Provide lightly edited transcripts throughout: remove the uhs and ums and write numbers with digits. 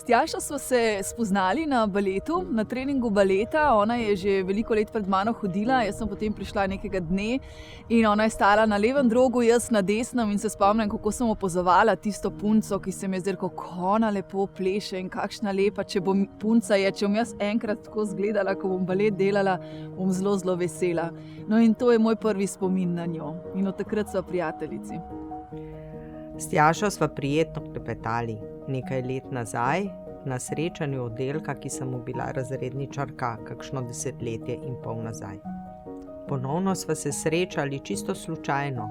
Tjašo smo se spoznali na baletu, na treningu baleta. Ona je že veliko let pred mano hodila, jaz sem potem prišla nekega dne in ona je stala na levem drogu, jaz na desnem in se spomnim, kako sem opazovala tisto punco, ki se mi je zdelo, kako ona lepo pleše in kakšna lepa, če bom punca je, če bom jaz enkrat tako zgledala, ko bom balet delala, bom zelo, zelo vesela. No in to je moj prvi spomin na njo in od takrat sva prijateljici. S Tjašo sva prijetno klepetali. Nekaj let nazaj, na srečanju oddelka, ki sem mu bila razredničarka kakšno 10,5 let nazaj. Ponovno sva se srečali čisto slučajno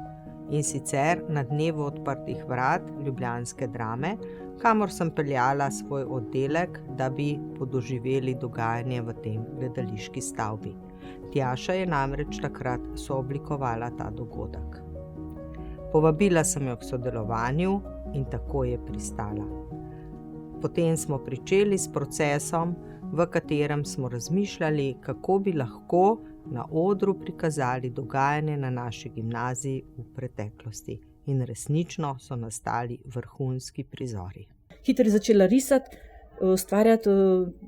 in sicer na dnevu odprtih vrat ljubljanske Drame, kamor sem peljala svoj oddelek, da bi podoživeli dogajanje v tem gledališki stavbi. Tjaša je namreč takrat sooblikovala ta dogodek. Povabila sem jo k sodelovanju in tako je pristala. Potem smo pričeli s procesom, v katerem smo razmišljali, kako bi lahko na odru prikazali dogajanje na naši gimnaziji v preteklosti. In resnično so nastali vrhunski prizori. Hitro je začela risati, ustvarjati,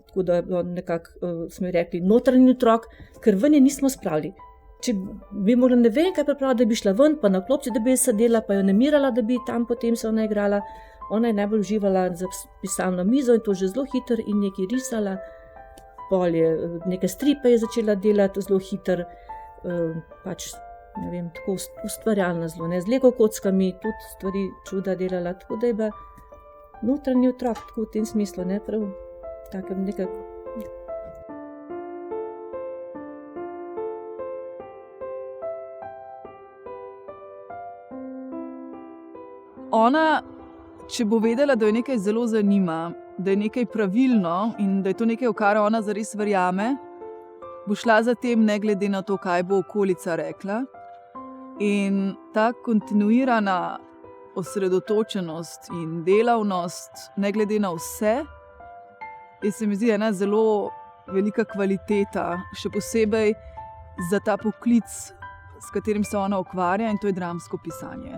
tako da nekako smo rekli notranji otrok, ker ven je nismo spravili. Če bi mogla ne vem kaj pripraviti, da bi šla ven, pa na klopci, da bi sedela, pa jo namirala, da bi tam potem se ona igrala. Ona je najbolj uživala za pisalno mizo in to že zelo hitro in nekaj risala. Pol je neke stripe je začela delati zelo hitro, pač ne vem, tako ustvarjalna zelo, ne, z Lego kockami, tudi stvari čuda delala, tako da je bila notranji otrok, tako v tem smislu, ne, prav takem nekako. Ona, če bo vedela, da jo nekaj zelo zanima, da je nekaj pravilno in da je to nekaj, v kar ona zares verjame, bo šla za tem ne glede na to, kaj bo okolica rekla. In ta kontinuirana osredotočenost in delavnost, ne glede na vse, se mi zdi ena zelo velika kvaliteta, še posebej za ta poklic, s katerim se ona ukvarja, in to je dramsko pisanje.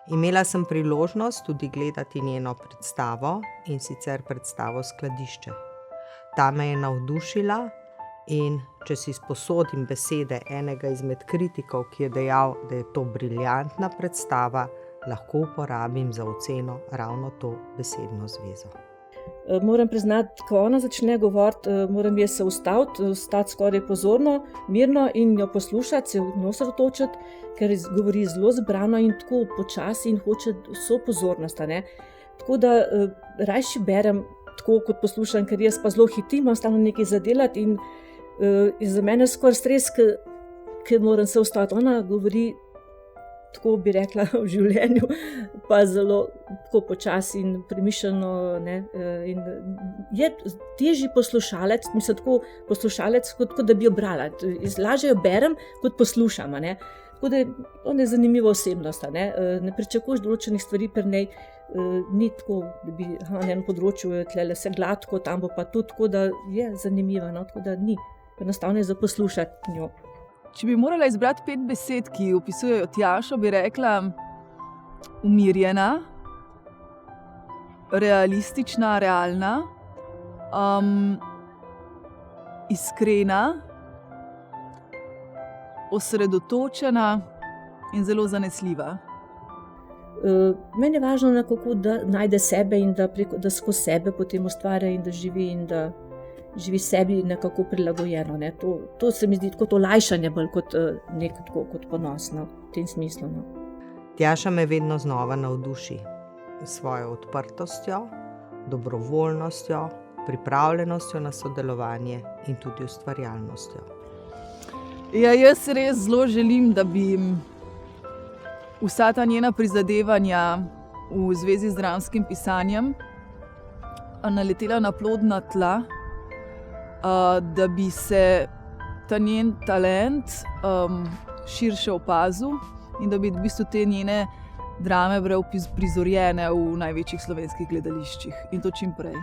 Imela sem priložnost tudi gledati njeno predstavo, in sicer predstavo Skladišče. Ta me je navdušila in če si sposodim besede enega izmed kritikov, ki je dejal, da je to briljantna predstava, lahko uporabim za oceno ravno to besedno zvezo. Moram priznati, ko ona začne govoriti, moram jaz se ustaviti, stati skoraj pozorno, mirno in jo poslušati, se v njo osredotočiti, ker govori zelo zbrano in tako počasi in hoče vso pozornost. Ne? Tako da rajši berem tako, kot poslušam, ker jaz pa zelo hitim, imam stalno nekaj zadelati in za mene skoraj stres, ker moram se ustaviti. Ona govori, tako bi rekla, v življenju, pa zelo tako počasi in premišljeno. Ne? In je težji poslušalec, mislim tako poslušalec, kot da bi jo brala. Lažje jo berem, kot poslušam. Ne? Tako da ona je zanimiva osebnost. Ne pričakuješ določenih stvari pri njej, ni tako, da bi na enem področju tlele vse gladko, tam bo pa tudi, tako da je zanimiva, no? Tako da ni. Enostavno je za poslušati njo. Če bi morala izbrati 5 besed, ki opisujejo Tjašo, bi rekla umirjena, realistična, realna, iskrena, osredotočena in zelo zanesljiva. Meni je važno nekako, da najde sebe in da skozi sebe potem ustvarja in da živi in da živi sebi nekako prilagojeno. Ne. To se mi zdi kot olajšanje, bolj kot ponosno v tem smislu. No. Tjaša me vedno znova navduši s svojo odprtostjo, dobrovoljnostjo, pripravljenostjo na sodelovanje in tudi ustvarjalnostjo. Ja, jaz res zelo želim, da bi vsa ta njena prizadevanja v zvezi z dramskim pisanjem naletela na plodna tla, da bi se ta njen talent širše opazil in da bi v bistvu te njene drame bile prizorjene v največjih slovenskih gledališčih in to čim prej.